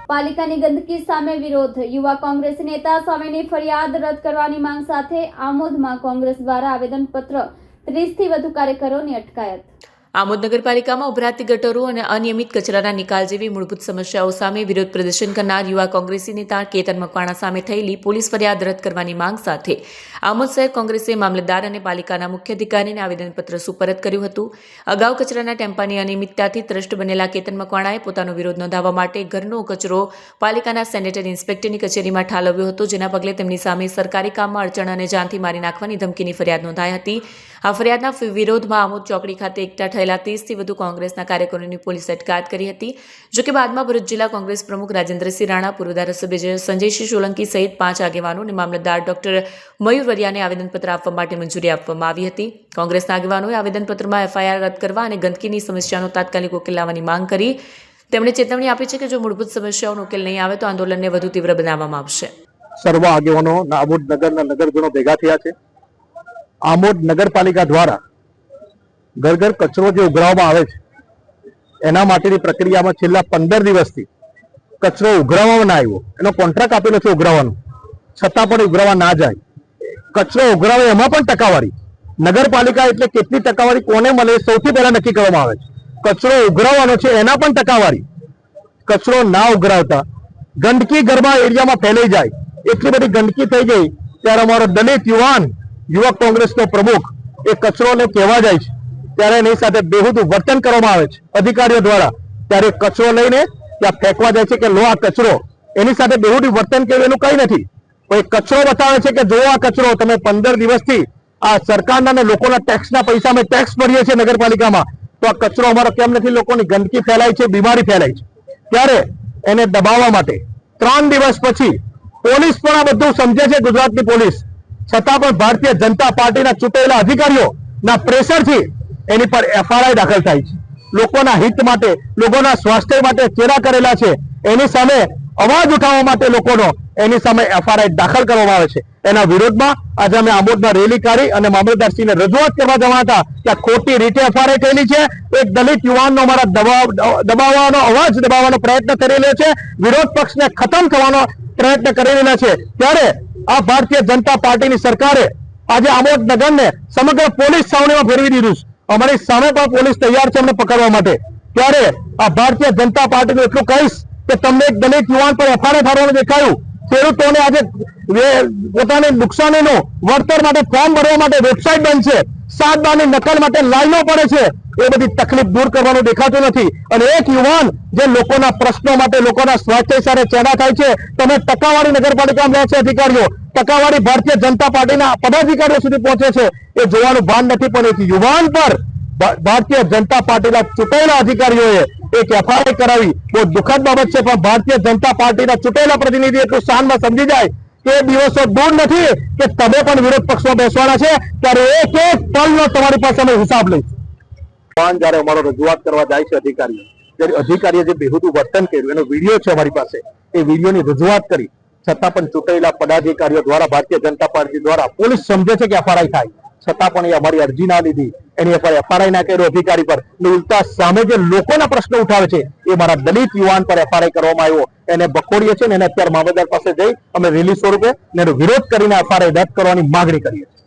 પાલિકાની ગંદકી સામે વિરોધ. યુવા કોંગ્રેસ નેતા સામેની ફરિયાદ રદ કરવાની માંગ સાથે આમોદમાં કોંગ્રેસ દ્વારા આવેદનપત્ર. 30 થી વધુ કાર્યકરોની અટકાયત. આમોદ નગરપાલિકામાં ઉભરાતી ગટરો અને અનિયમિત કચરાના નિકાલ જેવી મૂળભૂત સમસ્યાઓ સામે વિરોધ પ્રદર્શન કરનાર યુવા કોંગ્રેસી નેતા કેતન મકવાણા સામે થયેલી પોલીસ ફરિયાદ રદ કરવાની માંગ સાથે આમોદ શહેર કોંગ્રેસે મામલતદાર અને પાલિકાના મુખ્ય અધિકારીને આવેદનપત્ર સુપરત કર્યું હતું. અગાઉ કચરાના ટેમ્પાની અનિયમિતતાથી ત્રસ્ત બનેલા કેતન મકવાણાએ પોતાનો વિરોધ નોંધાવવા માટે ઘરનો કચરો પાલિકાના સેનેટરી ઇન્સ્પેક્ટરની કચેરીમાં ઠાલવ્યો હતો, જેના પગલે તેમની સામે સરકારી કામમાં અડચણ અને જાનથી મારી નાખવાની ધમકીની ફરિયાદ નોંધાઈ હતી. આ ફરિયાદના વિરોધમાં આમોદ ચોકડી ખાતે એકઠા થયેલા 30 થી વધુ કોંગ્રેસના કાર્યકરોની પોલીસે અટકાયત કરી હતી. જોકે બાદમાં ભરૂચ જિલ્લા કોંગ્રેસ પ્રમુખ રાજેન્દ્રસિંહ રાણા, પૂર્વ ધારાસભ્ય સંજયસિંહ સોલંકી સહિત 5 આગેવાનો અને મામલતદાર ડોક્ટર મયુર વરિયાને આવેદનપત્ર આપવા માટે મંજૂરી આપવામાં આવી હતી. કોંગ્રેસના આગેવાનોએ આવેદનપત્રમાં એફઆઈઆર રદ કરવા અને ગંદકીની સમસ્યાનો તાત્કાલિક ઉકેલ લાવવાની માંગ કરી. તેમણે ચેતવણી આપી છે કે જો મૂળભૂત સમસ્યાઓનો ઉકેલ નહીં આવે તો આંદોલનને વધુ તીવ્ર બનાવવામાં આવશે. સર્વ આગેવાનો આમોદ નગરના નગરજનો ભેગા થયા છે. આમોદ નગરપાલિકા દ્વારા ઘર ઘર કચરો જે ઉઘરાવવામાં આવે છે એના માટેની પ્રક્રિયામાં છેલ્લા 15 દિવસથી કચરો ઉઘરાવવામાં ના આવ્યો. એનો કોન્ટ્રાક્ટ આપેલો છે ઉઘરાવવાનો, છતાં પણ ઉઘરાવવા ના જાય. કચરો ઉઘરાવે એમાં પણ ટકાવારી નગરપાલિકા એટલે કેટલી ટકાવારી કોને મળે સૌથી પહેલા નક્કી કરવામાં આવે છે. કચરો ઉઘરાવવાનો છે એના પણ ટકાવારી. કચરો ના ઉઘરાવતા ગંદકી ઘરમાં એરિયામાં ફેલાઈ જાય, એટલી બધી ગંદકી થઈ ગઈ ત્યારે અમારો દલિત યુવક કોંગ્રેસનો પ્રમુખ એ કચરોને કહેવા જાય છે ત્યારે એની સાથે બેહુદું વર્તન કરવામાં આવે છે અધિકારીઓ દ્વારા. ત્યારે કચરો લઈને ત્યાં ફેંકવા જાય છે કે લો આ કચરો. એની સાથે બેહુદું વર્તન કર્યું એનું કઈ નથી. કોઈ કચરો બતાવે છે કે જો આ કચરો તમે 15 દિવસથી આ સરકારના અને લોકોના ટેક્સના પૈસા અમે ટેક્સ ભરીએ છીએ નગરપાલિકામાં, તો આ કચરો અમારો કેમ નથી? લોકોની ગંદકી ફેલાય છે, બીમારી ફેલાય છે. ત્યારે એને દબાવવા માટે 3 દિવસ પછી પોલીસ પણ આ બધું સમજે છે, ગુજરાતની પોલીસ, છતાં પણ ભારતીય જનતા પાર્ટીના ચૂંટાયેલા અધિકારીઓના પ્રેશરથી એની પર એફઆઈઆર દાખલ થાય છે. લોકોના હિત માટે, લોકોના સ્વાસ્થ્ય માટે ચેડા કરેલા છે એની સામે અવાજ ઉઠાવવા માટે લોકોનો એની સામે એફઆઈઆર દાખલ કરવામાં આવે છે. એના વિરોધમાં આજે અમે આમોદમાં રેલી કાઢી અને મામલતદારશ્રીને રજૂઆત કરવા જવા હતા કે આ ખોટી રીતે એફઆઈઆર થયેલી છે. એક દલિત યુવાનનો અમારા દબાવવાનો અવાજ દબાવવાનો પ્રયત્ન કરી રહ્યો છે, વિરોધ પક્ષને ખતમ થવાનો પ્રયત્ન કરી રહેલા છે. ત્યારે આ ભારતીય જનતા પાર્ટીની સરકારે આજે આમોદ નગરને સમગ્ર પોલીસ છાવણીમાં ફેરવી દીધું છે. અમારી સામે પણ પોલીસ તૈયાર છે અમને પકડવા માટે. ત્યારે આ ભારતીય જનતા પાર્ટીનું એટલું કહીશ કે તમને એક દલિત યુવાન પર એફઆઈઆર થવાનું દેખાયું. ખેડૂતોને આજે પોતાની નુકસાનીનું વળતર માટે ફોર્મ ભરવા માટે વેબસાઇટ બંધ છે, 7 બારની નકલ માટે લાઈનો પડે છે. એ બધી તકલીફ દૂર કરવાનું દેખાતું નથી. અને એક યુવાન જે લોકોના પ્રશ્નો માટે, લોકોના સ્વાસ્થ્ય સાથે ચેડા થાય છે, તમે ટકાવારી નગરપાલિકામાં રહે છે અધિકારીઓ, ટકાવારી ભારતીય જનતા પાર્ટીના પદાધિકારીઓ સુધી પહોંચે છે, એ જોવાનું ભાન નથી. પણ એક યુવાન પર ભારતીય જનતા પાર્ટીના ચૂંટાયેલા અધિકારીઓએ એક એફઆઈઆર કરાવી બહુ દુઃખદ બાબત છે. પણ ભારતીય જનતા પાર્ટીના ચૂંટાયેલા પ્રતિનિધિ એટલું શાનમાં સમજી જાય કે એ દિવસો દૂર નથી કે તમે પણ વિરોધ પક્ષમાં બેસવાના છે. ત્યારે એક એક પલનો તમારી પાસે અમે હિસાબ લઈશું. જયારે અમારો રજૂઆત કરવા જાય છે અધિકારીઓ, ત્યારે અધિકારીએ જે બેહુદું વર્તન કર્યું એનો વિડીયો છે અમારી પાસે, એ વિડીયોની રજૂઆત કરી છતાં પણ ચૂંટાયેલા પદાધિકારીઓ દ્વારા, ભારતીય જનતા પાર્ટી દ્વારા પોલીસ સમજે છે કે એફઆઈઆર થાય, છતાં પણ એ અમારી અરજી ના લીધી, એની એફઆઈઆર ના કર્યો અધિકારી પર. ઉલટા સામે જે લોકોના પ્રશ્નો ઉઠાવે છે એ મારા દલિત યુવાન પર એફઆઈઆર કરવામાં આવ્યો, એને બખોડીએ છીએ ને એને અત્યારે મામલતદાર પાસે જઈ અમે રેલી સ્વરૂપે એનો વિરોધ કરીને એફઆઈઆર રદ કરવાની માંગણી કરીએ છીએ.